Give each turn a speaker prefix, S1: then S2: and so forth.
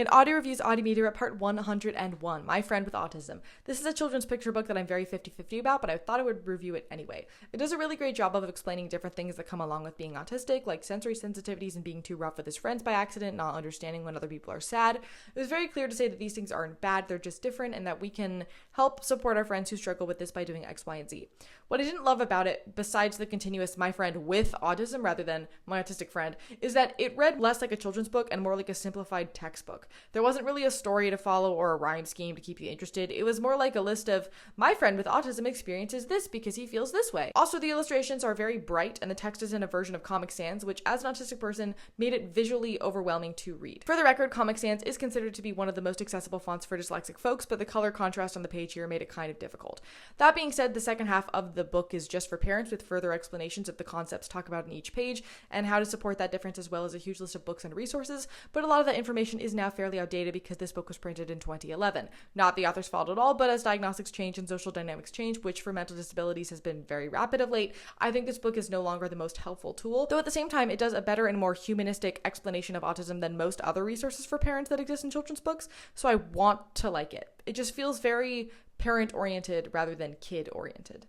S1: In Audio Reviews Audio Media at part 101, My Friend with Autism. This is a children's picture book that I'm very 50-50 about, but I thought I would review it anyway. It does a really great job of explaining different things that come along with being autistic, like sensory sensitivities and being too rough with his friends by accident, not understanding when other people are sad. It was very clear to say that these things aren't bad, they're just different, and that we can help support our friends who struggle with this by doing X, Y, and Z. What I didn't love about it, besides the continuous my friend with autism rather than my autistic friend, is that it read less like a children's book and more like a simplified textbook. There wasn't really a story to follow or a rhyme scheme to keep you interested. It was more like a list of, my friend with autism experiences this because he feels this way. Also, the illustrations are very bright and the text is in a version of Comic Sans, which as an autistic person made it visually overwhelming to read. For the record, Comic Sans is considered to be one of the most accessible fonts for dyslexic folks, but the color contrast on the page here made it kind of difficult. That being said, the second half of the book is just for parents with further explanations of the concepts talked about in each page and how to support that difference, as well as a huge list of books and resources, but a lot of that information is now fairly outdated because this book was printed in 2011. Not the author's fault at all, but as diagnostics change and social dynamics change, which for mental disabilities has been very rapid of late, I think this book is no longer the most helpful tool, though at the same time it does a better and more humanistic explanation of autism than most other resources for parents that exist in children's books, so I want to like it. It just feels very parent-oriented rather than kid-oriented.